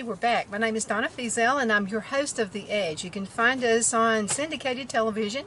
We're back. My name is Donna Feazell and I'm your host of The Edge. You can find us on syndicated television,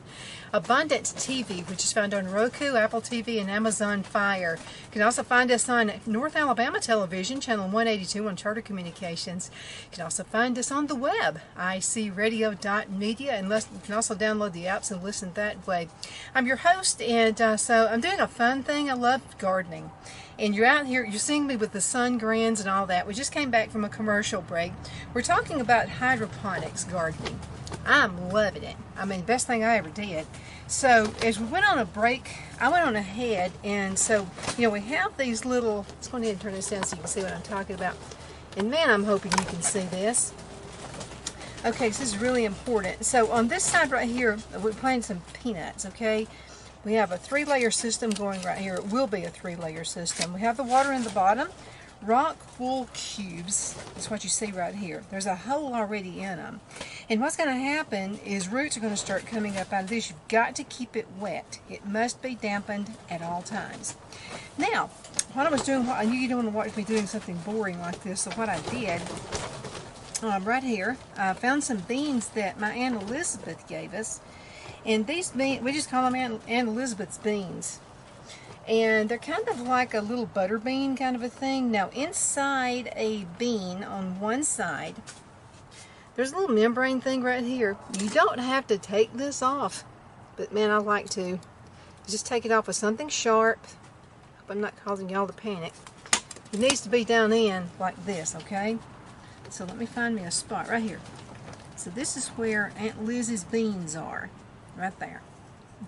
Abundant TV, which is found on Roku, Apple TV, and Amazon Fire. You can also find us on North Alabama Television, channel 182 on Charter Communications. You can also find us on the web, icradio.media, and you can also download the apps and listen that way. I'm your host, and so I'm doing a fun thing. I love gardening. And you're out here, you're seeing me with the sun grans and all that. We just came back from a commercial break. We're talking about hydroponics gardening. I'm loving it. I mean, best thing I ever did. So as we went on a break, I went on ahead, and so, you know, we have these little, let's go ahead and turn this down so you can see what I'm talking about. And man, I'm hoping you can see this. Okay, so this is really important. So on this side right here, we're planting some peanuts, okay? We have a 3-layer system going right here. It will be a 3-layer system. We have the water in the bottom. Rock wool cubes is what you see right here. There's a hole already in them. And what's going to happen is roots are going to start coming up out of this. You've got to keep it wet. It must be dampened at all times. Now, what I was doing, I knew you don't want to watch me doing something boring like this, so what I did, right here, I found some beans that my Aunt Elizabeth gave us. And these beans, we just call them Aunt Elizabeth's beans. And they're kind of like a little butter bean kind of a thing. Now inside a bean on one side, there's a little membrane thing right here. You don't have to take this off, but man, I like to. Just take it off with something sharp. Hope I'm not causing y'all to panic. It needs to be down in like this, okay? So let me find me a spot right here. So this is where Aunt Liz's beans are. Right there.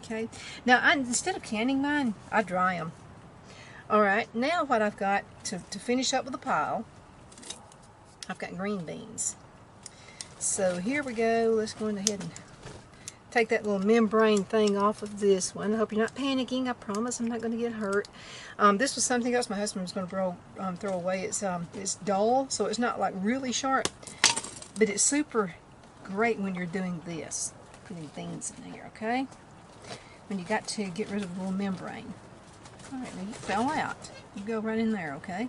Okay. Now, instead of canning mine, I dry them. Alright, now what I've got to finish up with the pile, I've got green beans. So here we go. Let's go ahead and take that little membrane thing off of this one. I hope you're not panicking. I promise I'm not going to get hurt. This was something else my husband was going to throw away. It's dull, so it's not like really sharp, but it's super great when you're doing this. Putting beans in here, okay? When you got to get rid of the little membrane. Alright, now you fell out. You go right in there, okay?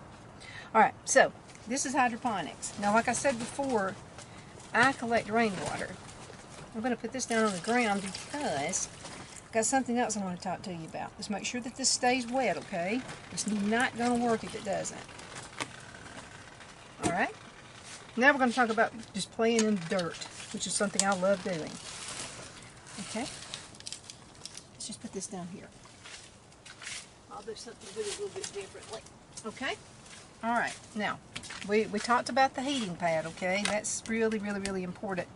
Alright, so this is hydroponics. Now, like I said before, I collect rainwater. I'm going to put this down on the ground because I've got something else I want to talk to you about. Just make sure that this stays wet, okay? It's not going to work if it doesn't. Alright? Now we're going to talk about just playing in the dirt, which is something I love doing. Okay, let's just put this down here. I'll do something a little bit differently. Okay, all right. Now, we talked about the heating pad. Okay, that's really, really, really important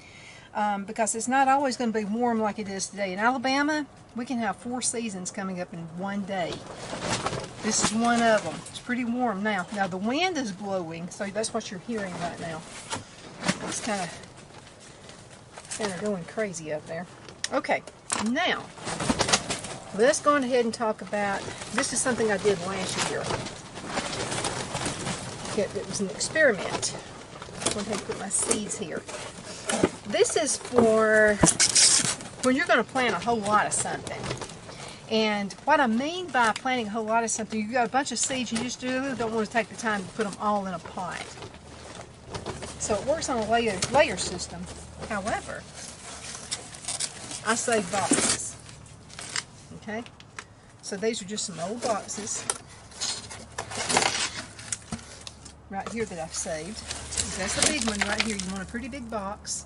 because it's not always going to be warm like it is today. In Alabama, we can have 4 seasons coming up in one day. This is one of them. It's pretty warm now. Now the wind is blowing, so that's what you're hearing right now. It's kind of going crazy up there. Okay, now let's go ahead and talk about, this is something I did last year. It was an experiment. I'm going to have to put my seeds here. This is for when you're going to plant a whole lot of something. And what I mean by planting a whole lot of something, you've got a bunch of seeds, you just really don't want to take the time to put them all in a pot. So it works on a layer system. However, I save boxes. Okay? So these are just some old boxes right here that I've saved. That's the big one right here. You want a pretty big box.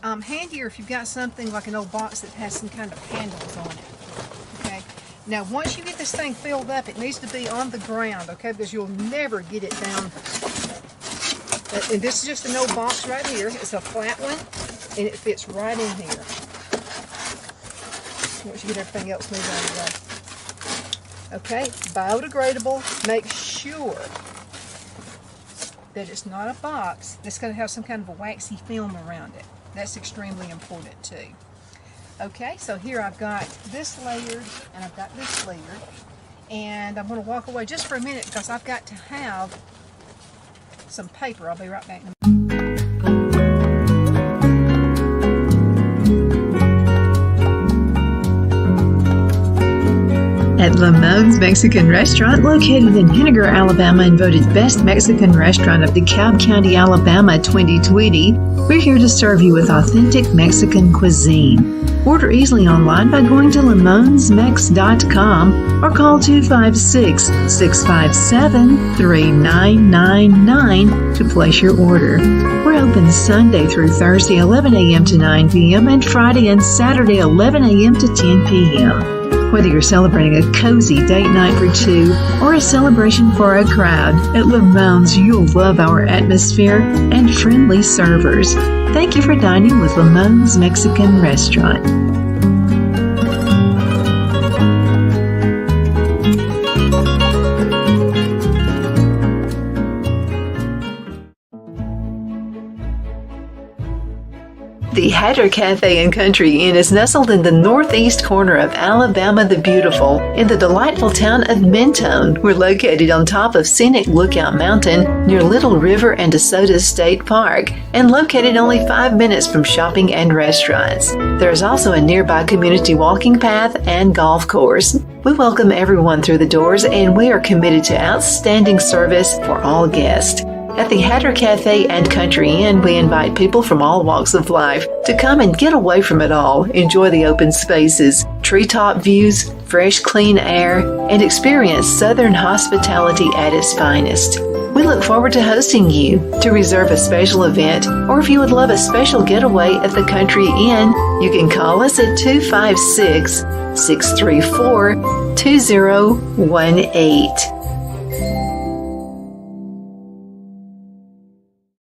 Handier if you've got something like an old box that has some kind of handles on it. Okay? Now once you get this thing filled up, it needs to be on the ground, okay? Because you'll never get it down. And this is just an old box right here. It's a flat one, and it fits right in here. Once you get everything else moved out of the way. Okay, biodegradable. Make sure that it's not a box that's going to have some kind of a waxy film around it. That's extremely important too. Okay, so here I've got this layered and I've got this layered, and I'm going to walk away just for a minute because I've got to have some paper. I'll be right back in a minute. At Lamone's Mexican Restaurant, located in Henniger, Alabama, and voted Best Mexican Restaurant of DeKalb County, Alabama 2020, we're here to serve you with authentic Mexican cuisine. Order easily online by going to lamonsmex.com or call 256-657-3999 to place your order. We're open Sunday through Thursday 11 a.m. to 9 p.m. and Friday and Saturday 11 a.m. to 10 p.m. Whether you're celebrating a cozy date night for two or a celebration for a crowd, at Lamone's you'll love our atmosphere and friendly servers. Thank you for dining with Lamone's Mexican Restaurant. The Hatter Cafe and Country Inn is nestled in the northeast corner of Alabama the Beautiful in the delightful town of Mentone. We're located on top of scenic Lookout Mountain near Little River and DeSoto State Park and located only 5 minutes from shopping and restaurants. There is also a nearby community walking path and golf course. We welcome everyone through the doors and we are committed to outstanding service for all guests. At the Hatter Cafe and Country Inn, we invite people from all walks of life to come and get away from it all, enjoy the open spaces, treetop views, fresh, clean air, and experience Southern hospitality at its finest. We look forward to hosting you. To reserve a special event, or if you would love a special getaway at the Country Inn, you can call us at 256-634-2018.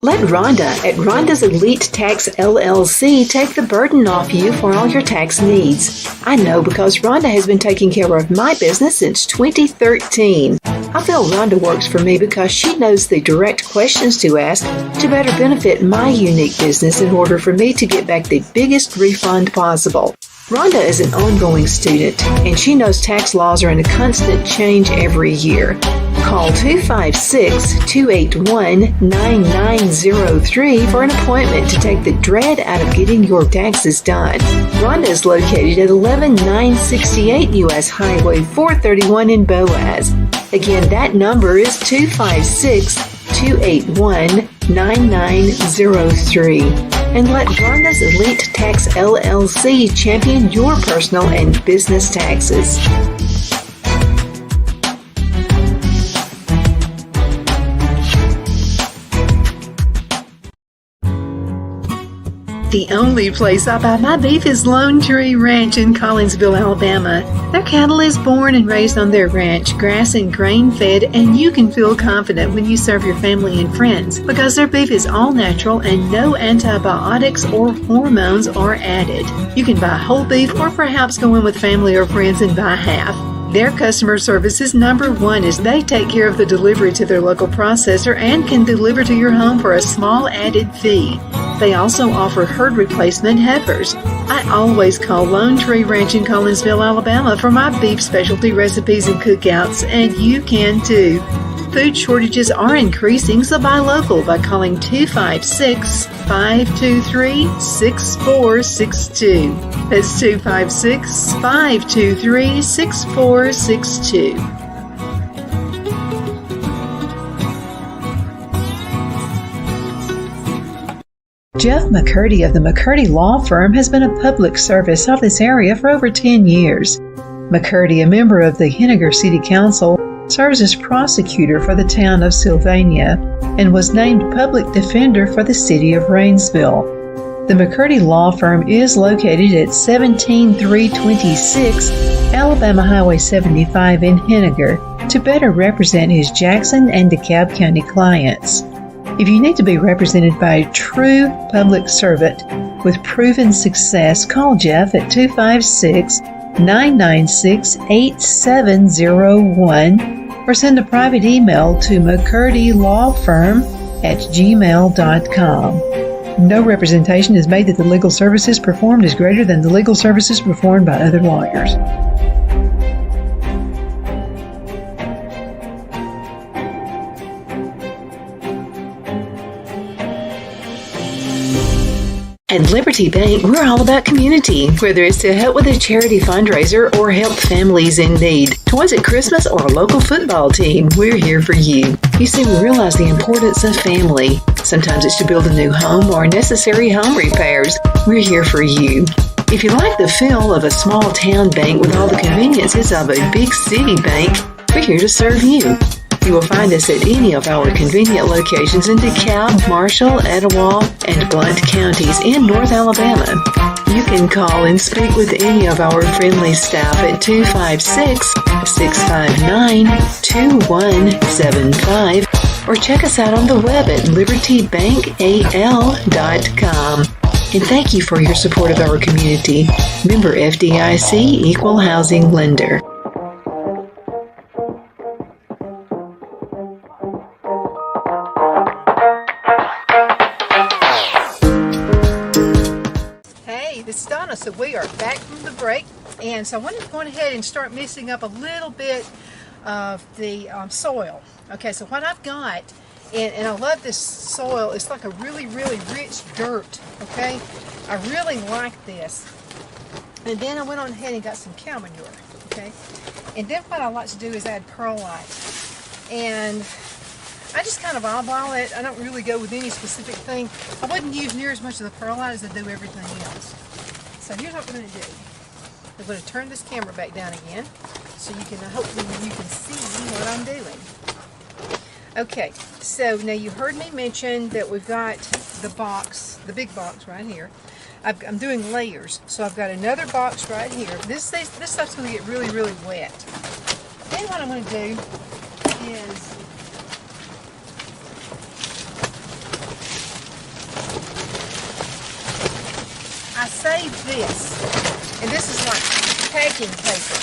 Let Rhonda at Rhonda's Elite Tax LLC take the burden off you for all your tax needs. I know because Rhonda has been taking care of my business since 2013. I feel Rhonda works for me because she knows the direct questions to ask to better benefit my unique business in order for me to get back the biggest refund possible. Rhonda is an ongoing student, and she knows tax laws are in a constant change every year. Call 256-281-9903 for an appointment to take the dread out of getting your taxes done. Rhonda is located at 11968 U.S. Highway 431 in Boaz. Again, that number is 256-281-9903. And let Rhonda's Elite Tax LLC champion your personal and business taxes. The only place I buy my beef is Lone Tree Ranch in Collinsville, Alabama. Their cattle is born and raised on their ranch, grass and grain fed, and you can feel confident when you serve your family and friends because their beef is all natural and no antibiotics or hormones are added. You can buy whole beef or perhaps go in with family or friends and buy half. Their customer service is number one as they take care of the delivery to their local processor and can deliver to your home for a small added fee. They also offer herd replacement heifers. I always call Lone Tree Ranch in Collinsville, Alabama for my beef specialty recipes and cookouts, and you can too. Food shortages are increasing, so buy local by calling 256-523-6462. That's 256-523-6462. Jeff McCurdy of the McCurdy Law Firm has been a public service of this area for over 10 years. McCurdy, a member of the Henniger City Council, serves as prosecutor for the town of Sylvania and was named public defender for the city of Rainsville. The McCurdy Law Firm is located at 17326 Alabama Highway 75 in Henniger to better represent his Jackson and DeKalb County clients. If you need to be represented by a true public servant with proven success, call Jeff at 256-996-8701 or send a private email to McCurdyLawFirm @gmail.com. No representation is made that the legal services performed is greater than the legal services performed by other lawyers. At Liberty Bank, we're all about community, whether it's to help with a charity fundraiser or help families in need. Toys at Christmas or a local football team, we're here for you. You see, we realize the importance of family. Sometimes it's to build a new home or necessary home repairs. We're here for you. If you like the feel of a small town bank with all the conveniences of a big city bank, we're here to serve you. You will find us at any of our convenient locations in DeKalb, Marshall, Etowah, and Blount counties in North Alabama. You can call and speak with any of our friendly staff at 256-659-2175 or check us out on the web at libertybankal.com. And thank you for your support of our community. Member FDIC Equal Housing Lender. This is Donna, so we are back from the break, and so I wanted to go ahead and start mixing up a little bit of the soil. Okay, so what I've got, and I love this soil, it's like a really, really rich dirt, okay? I really like this. And then I went on ahead and got some cow manure, okay? And then what I like to do is add perlite. And I just kind of eyeball it. I don't really go with any specific thing. I wouldn't use near as much of the perlite as I do everything else. So here's what we're going to do. We're going to turn this camera back down again so you can, hopefully you can see what I'm doing. Okay, so now you heard me mention that we've got the box, the big box right here. I'm doing layers. So I've got another box right here. This stuff's going to get really, really wet. Then what I'm going to do is I save this, and this is like packing paper,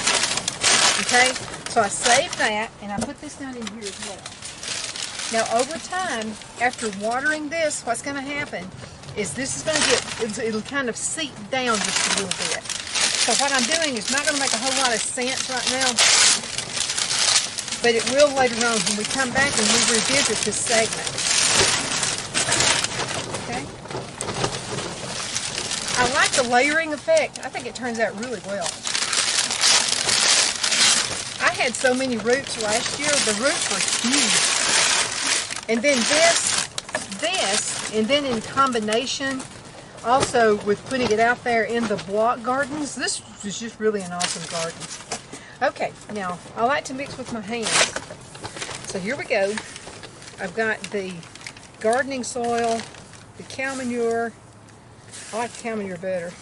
okay? So I save that, and I put this down in here as well. Now over time, after watering this, what's going to happen is this is going to get, it'll kind of seep down just a little bit. So what I'm doing is not going to make a whole lot of sense right now, but it will later on when we come back and we revisit this segment. Okay? I like the layering effect. I think it turns out really well. I had so many roots last year. The roots were huge. And then this, and then in combination, also with putting it out there in the block gardens, this is just really an awesome garden. Okay, now I like to mix with my hands. So here we go. I've got the gardening soil, the cow manure. I like the cow manure better.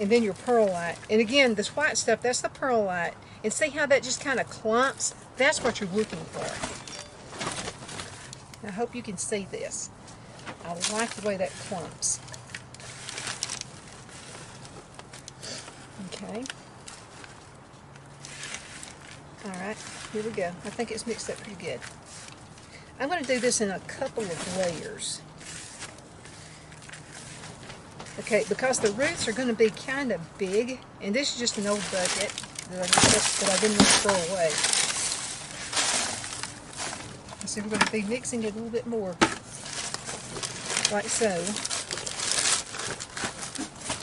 And then your perlite. And again, this white stuff, that's the perlite. And see how that just kind of clumps? That's what you're looking for. I hope you can see this. I like the way that clumps. Okay. Alright, here we go. I think it's mixed up pretty good. I'm going to do this in a couple of layers. Okay, because the roots are going to be kind of big, and this is just an old bucket that I didn't want to throw away. So we're going to be mixing it a little bit more, like so.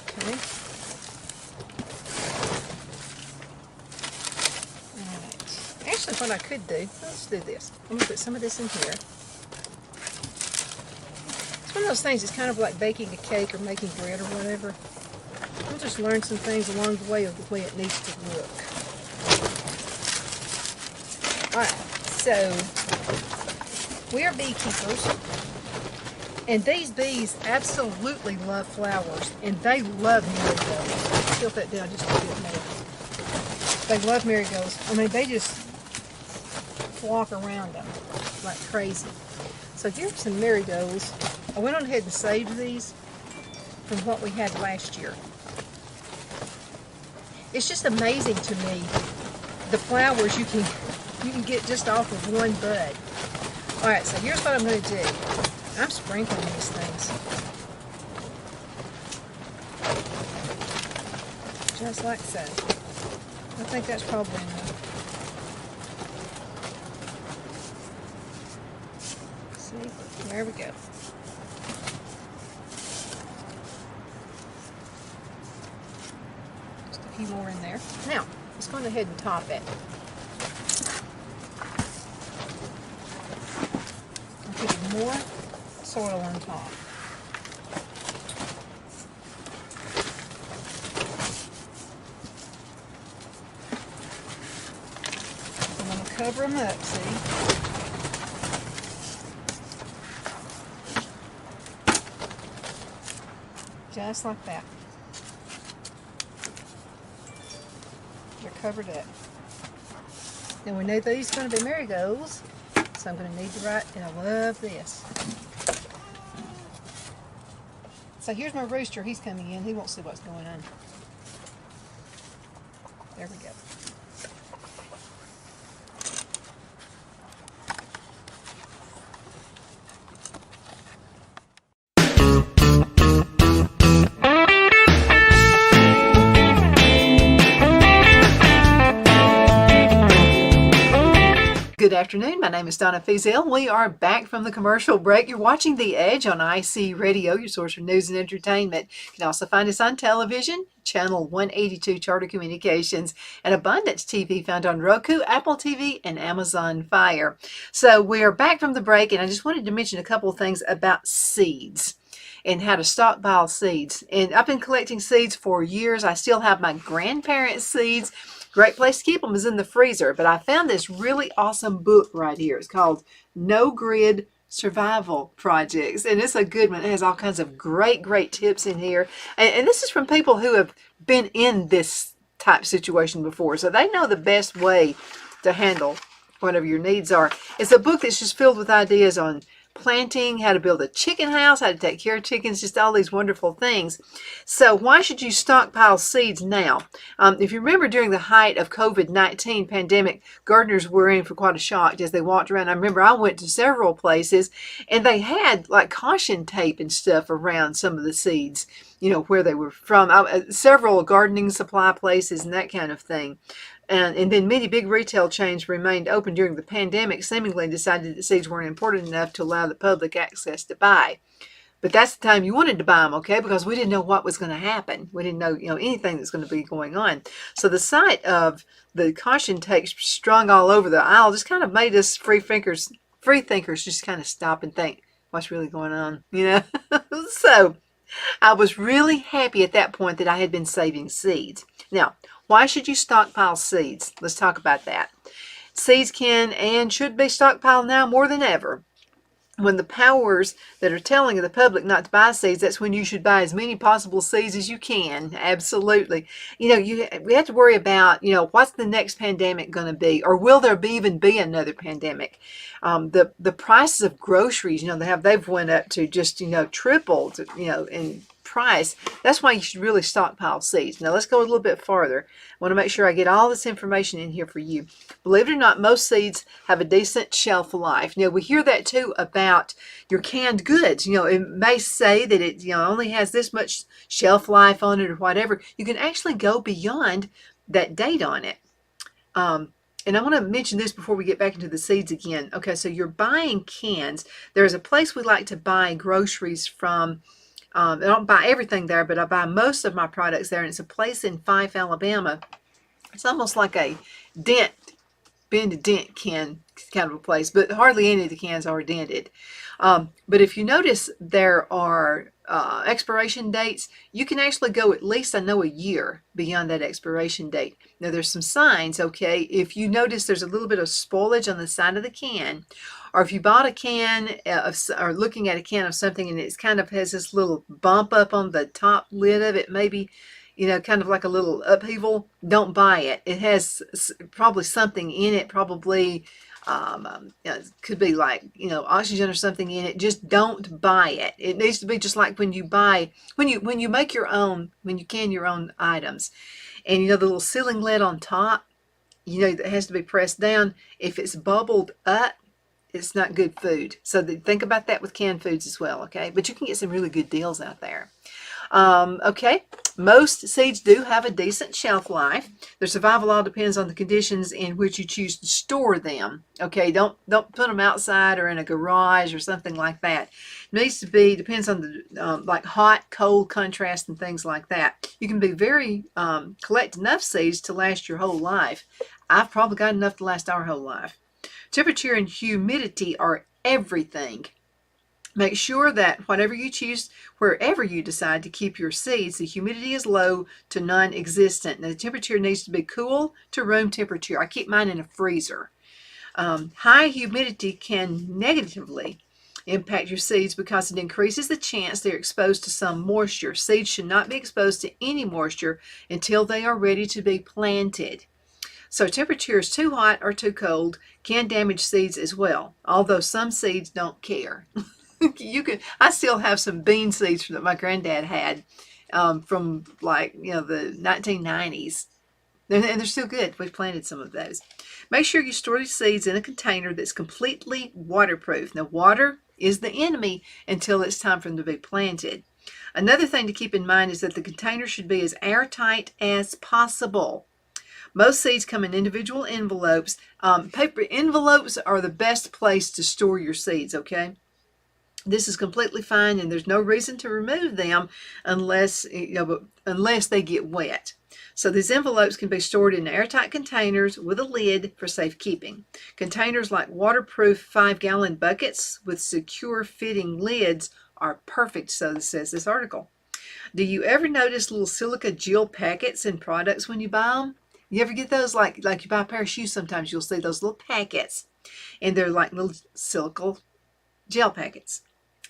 Okay. Alright. Actually, what I could do, let's do this. I'm going to put some of this in here. It's one of those things, it's kind of like baking a cake or making bread or whatever. We'll just learn some things along the way of the way it needs to look. Alright, so we are beekeepers, and these bees absolutely love flowers, and they love marigolds. Tilt that down just a bit more. They love marigolds. I mean, they just flock around them like crazy. So here's some marigolds. I went on ahead and saved these from what we had last year. It's just amazing to me the flowers you can get just off of one bud. Alright, so here's what I'm going to do. I'm sprinkling these things. Just like so. I think that's probably enough. See? There we go. Just a few more in there. Now, let's go ahead and top it. I'm putting more soil on top. Cover them up, see? Just like that. They're covered up. Now we know these are going to be marigolds, so I'm going to need to write, and I love this. So here's my rooster. He's coming in. He won't see what's going on. There we go. Good afternoon. My name is Donna Feazell. We are back from the commercial break. You're watching The Edge on IC Radio, your source for news and entertainment. You can also find us on television, channel 182 Charter Communications, and Abundance TV found on Roku, Apple TV, and Amazon Fire. So we are back from the break, and I just wanted to mention a couple of things about seeds and how to stockpile seeds. And I've been collecting seeds for years. I still have my grandparents' seeds. Great place to keep them is in the freezer. But I found this really awesome book right here. It's called No Grid Survival Projects. And it's a good one. It has all kinds of great tips in here. And this is from people who have been in this type situation before. So they know the best way to handle whatever your needs are. It's a book that's just filled with ideas on planting, how to build a chicken house, how to take care of chickens, just all these wonderful things. So why should you stockpile seeds now? If you remember during the height of COVID-19 pandemic, gardeners were in for quite a shock as they walked around. I remember I went to several places and they had like caution tape and stuff around some of the seeds, you know, where they were from. Several gardening supply places and that kind of thing. And then many big retail chains remained open during the pandemic, seemingly decided that seeds weren't important enough to allow the public access to buy. But that's the time you wanted to buy them, okay? Because we didn't know what was going to happen. We didn't know, anything that's going to be going on. So the sight of the caution tape strung all over the aisle just kind of made us free thinkers just kind of stop and think, what's really going on, So I was really happy at that point that I had been saving seeds. Now, why should you stockpile seeds? Let's talk about that. Seeds can and should be stockpiled now more than ever. When the powers that are telling the public not to buy seeds, that's when you should buy as many possible seeds as you can. Absolutely. We have to worry about, what's the next pandemic going to be, or will there even be another pandemic? The prices of groceries, they've went up to just, tripled, in price. That's why you should really stockpile seeds. Now let's go a little bit farther. I want to make sure I get all this information in here for you. Believe it or not, most seeds have a decent shelf life. We hear that too about your canned goods. It may say that it only has this much shelf life on it or whatever. You can actually go beyond that date on it. And I want to mention this before we get back into the seeds again. Okay, so you're buying cans. There's a place we like to buy groceries from. I don't buy everything there, but I buy most of my products there, and it's a place in Fife, Alabama. It's almost like a bend-to-dent can kind of a place, but hardly any of the cans are dented. But if you notice, there are expiration dates. You can actually go at least, I know, a year beyond that expiration date. Now, there's some signs, okay? If you notice there's a little bit of spoilage on the side of the can, or if you bought a can or looking at a can of something and it's kind of has this little bump up on the top lid of it, maybe, kind of like a little upheaval, don't buy it. It has probably something in it, probably it could be like, oxygen or something in it. Just don't buy it. It needs to be just like when you buy, when you make your own, when you can your own items. And the little sealing lid on top, that has to be pressed down. If it's bubbled up, it's not good food. So think about that with canned foods as well, okay? But you can get some really good deals out there. Okay, most seeds do have a decent shelf life. Their survival all depends on the conditions in which you choose to store them. Okay, don't put them outside or in a garage or something like that. It needs to be, depends on the like hot, cold contrast and things like that. You can be very collect enough seeds to last your whole life. I've probably got enough to last our whole life. Temperature and humidity are everything. Make sure that whatever you choose, wherever you decide to keep your seeds, the humidity is low to non-existent. Now, the temperature needs to be cool to room temperature. I keep mine in a freezer. High humidity can negatively impact your seeds because it increases the chance they're exposed to some moisture. Seeds should not be exposed to any moisture until they are ready to be planted. So temperatures too hot or too cold can damage seeds as well, although some seeds don't care. I still have some bean seeds that my granddad had from like, the 1990s. And they're still good. We've planted some of those. Make sure you store the seeds in a container that's completely waterproof. Now, water is the enemy until it's time for them to be planted. Another thing to keep in mind is that the container should be as airtight as possible. Most seeds come in individual envelopes. Paper envelopes are the best place to store your seeds, okay? This is completely fine, and there's no reason to remove them unless they get wet. So these envelopes can be stored in airtight containers with a lid for safekeeping. Containers like waterproof 5-gallon buckets with secure fitting lids are perfect, so says this article. Do you ever notice little silica gel packets in products when you buy them? You ever get those, like you buy a pair of shoes, sometimes you'll see those little packets, and they're like little silica gel packets.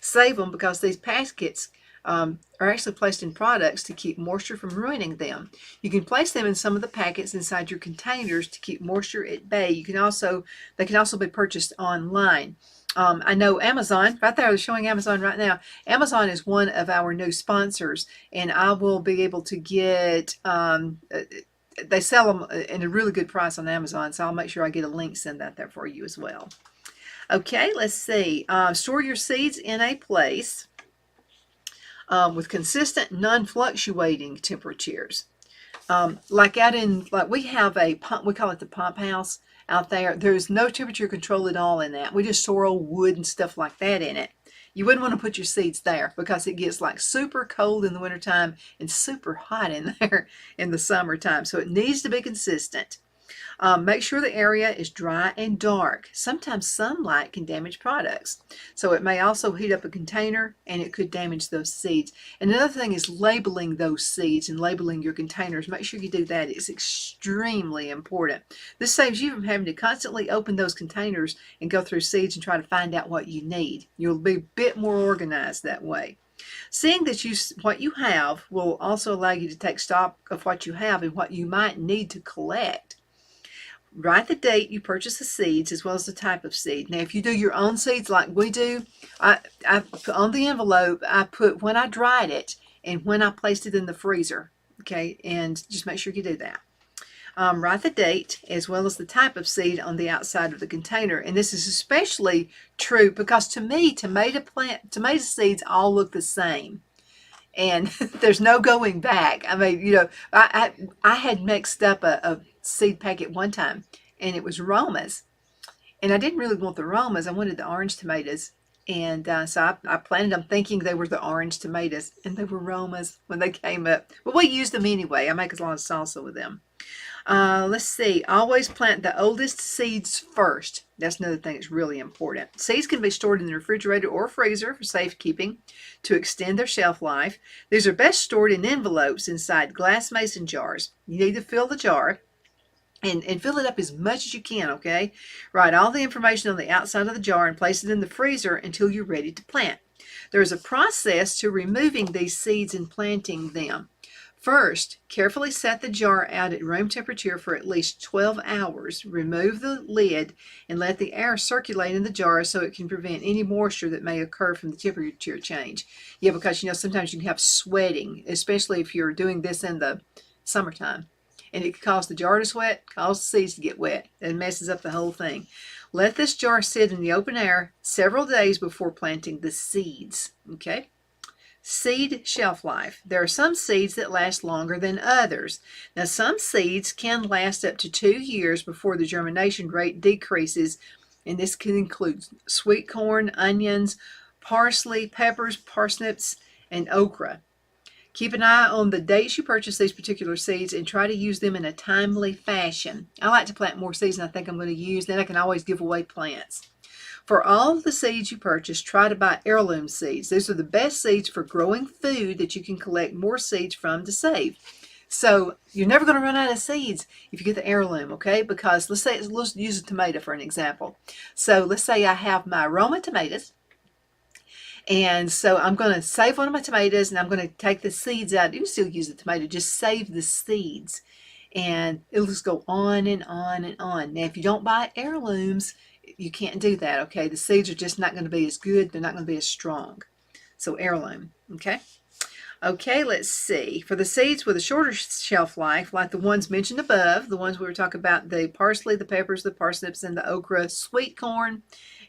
Save them because these packets are actually placed in products to keep moisture from ruining them. You can place them in some of the packets inside your containers to keep moisture at bay. They can also be purchased online. I know Amazon, right there, I was showing Amazon right now. Amazon is one of our new sponsors, and I will be able to get, they sell them at a really good price on Amazon, so I'll make sure I get a link, send that there for you as well. Okay, let's see. Store your seeds in a place with consistent, non-fluctuating temperatures. Like we have a pump, we call it the pump house out there. There's no temperature control at all in that. We just store old wood and stuff like that in it. You wouldn't want to put your seeds there because it gets like super cold in the wintertime and super hot in there in the summertime. So it needs to be consistent. Make sure the area is dry and dark. Sometimes sunlight can damage products. So it may also heat up a container and it could damage those seeds. And another thing is labeling those seeds and labeling your containers. Make sure you do that. It's extremely important. This saves you from having to constantly open those containers and go through seeds and try to find out what you need. You'll be a bit more organized that way. Seeing that what you have will also allow you to take stock of what you have and what you might need to collect. Write the date you purchase the seeds as well as the type of seed. Now, if you do your own seeds like we do, I on the envelope, I put when I dried it and when I placed it in the freezer. Okay, and just make sure you do that. Write the date as well as the type of seed on the outside of the container. And this is especially true because to me, tomato seeds all look the same. And there's no going back. I mean, I had mixed up a seed packet one time, and it was Romas. And I didn't really want the Romas. I wanted the orange tomatoes. And so I planted them thinking they were the orange tomatoes, and they were Romas when they came up. But we used them anyway. I make a lot of salsa with them. Let's see. Always plant the oldest seeds first. That's another thing that's really important. Seeds can be stored in the refrigerator or freezer for safekeeping to extend their shelf life. These are best stored in envelopes inside glass mason jars. You need to fill the jar and fill it up as much as you can, okay? Write all the information on the outside of the jar and place it in the freezer until you're ready to plant. There is a process to removing these seeds and planting them. First, carefully set the jar out at room temperature for at least 12 hours. Remove the lid and let the air circulate in the jar so it can prevent any moisture that may occur from the temperature change. Yeah, because sometimes you can have sweating, especially if you're doing this in the summertime. And it can cause the jar to sweat, cause the seeds to get wet. It messes up the whole thing. Let this jar sit in the open air several days before planting the seeds. Okay? Seed shelf life. There are some seeds that last longer than others. Now, some seeds can last up to 2 years before the germination rate decreases, and this can include sweet corn, onions, parsley, peppers, parsnips, and okra. Keep an eye on the dates you purchase these particular seeds and try to use them in a timely fashion. I like to plant more seeds than I think I'm going to use. Then I can always give away plants. For all of the seeds you purchase, try to buy heirloom seeds. These are the best seeds for growing food that you can collect more seeds from to save. So you're never going to run out of seeds if you get the heirloom, okay? Because let's use a tomato for an example. So let's say I have my Roma tomatoes. And so I'm going to save one of my tomatoes, and I'm going to take the seeds out. You can still use the tomato, just save the seeds. And it'll just go on and on and on. Now, if you don't buy heirlooms, you can't do that, okay? The seeds are just not going to be as good. They're not going to be as strong. So heirloom, okay? Okay, let's see. For the seeds with a shorter shelf life, like the ones mentioned above, the ones we were talking about, the parsley, the peppers, the parsnips, and the okra, sweet corn,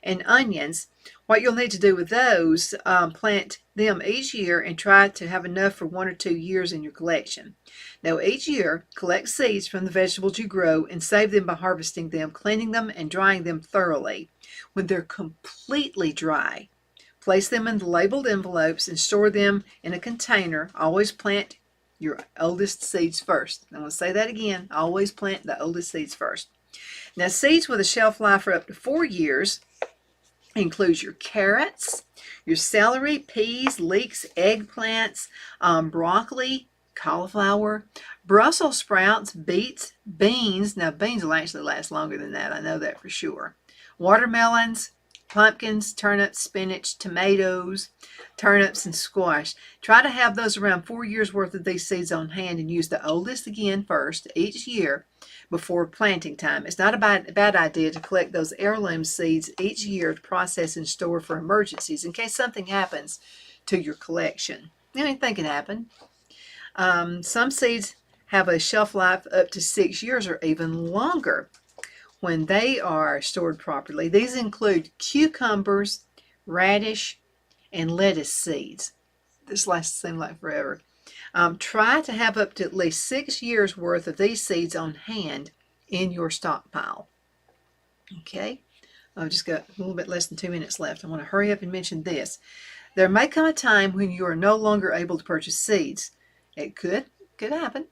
and onions, what you'll need to do with those, plant them each year and try to have enough for 1 or 2 years in your collection. Now, each year, collect seeds from the vegetables you grow and save them by harvesting them, cleaning them, and drying them thoroughly. When they're completely dry, place them in the labeled envelopes and store them in a container. Always plant your oldest seeds first. I'm going to say that again. Always plant the oldest seeds first. Now, seeds with a shelf life for up to 4 years includes your carrots, your celery, peas, leeks, eggplants, broccoli, cauliflower, Brussels sprouts, beets, beans. Now, beans will actually last longer than that. I know that for sure. Watermelons, pumpkins, turnips, spinach, tomatoes, turnips, and squash. Try to have those around 4 years worth of these seeds on hand and use the oldest again first each year before planting time. It's not a bad idea to collect those heirloom seeds each year to process and store for emergencies in case something happens to your collection. Anything can happen. Some seeds have a shelf life up to 6 years or even longer when they are stored properly. These include cucumbers, radish, and lettuce seeds. This lasts seem like forever. Try to have up to at least 6 years worth of these seeds on hand in your stockpile. Okay, I've just got a little bit less than 2 minutes left. I want to hurry up and mention this. There may come a time when you are no longer able to purchase seeds. It could happen.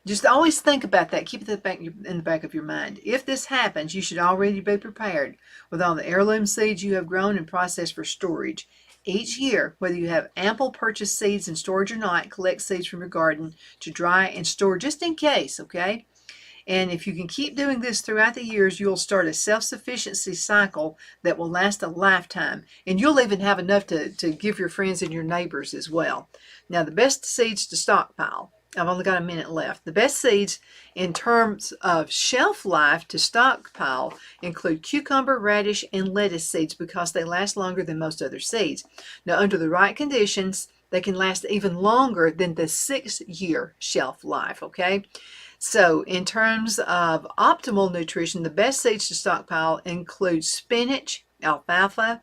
Just always think about that. Keep it in the back of your mind. If this happens, you should already be prepared with all the heirloom seeds you have grown and processed for storage. Each year, whether you have ample purchased seeds in storage or not, collect seeds from your garden to dry and store just in case, okay? And if you can keep doing this throughout the years, you'll start a self-sufficiency cycle that will last a lifetime. And you'll even have enough to give your friends and your neighbors as well. Now, the best seeds to stockpile. I've only got a minute left. The best seeds in terms of shelf life to stockpile include cucumber, radish, and lettuce seeds because they last longer than most other seeds. Now, under the right conditions, they can last even longer than the 6-year shelf life, okay? So, in terms of optimal nutrition, the best seeds to stockpile include spinach, alfalfa,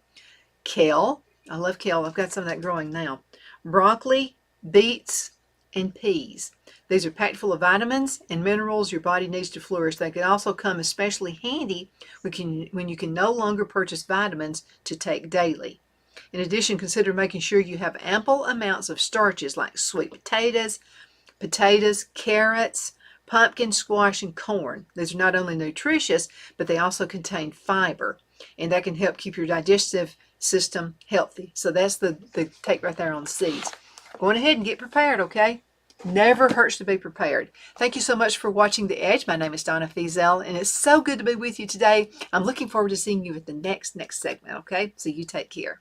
kale. I love kale. I've got some of that growing now. Broccoli, beets, and peas. These are packed full of vitamins and minerals your body needs to flourish. They can also come especially handy when you can no longer purchase vitamins to take daily. In addition, consider making sure you have ample amounts of starches like sweet potatoes, carrots, pumpkin, squash, and corn. These are not only nutritious, but they also contain fiber, and that can help keep your digestive system healthy. So that's the take right there on the seeds. Go on ahead and get prepared, okay? Never hurts to be prepared. Thank you so much for watching The Edge. My name is Donna Feazell, and it's so good to be with you today. I'm looking forward to seeing you at the next segment, okay? So you take care.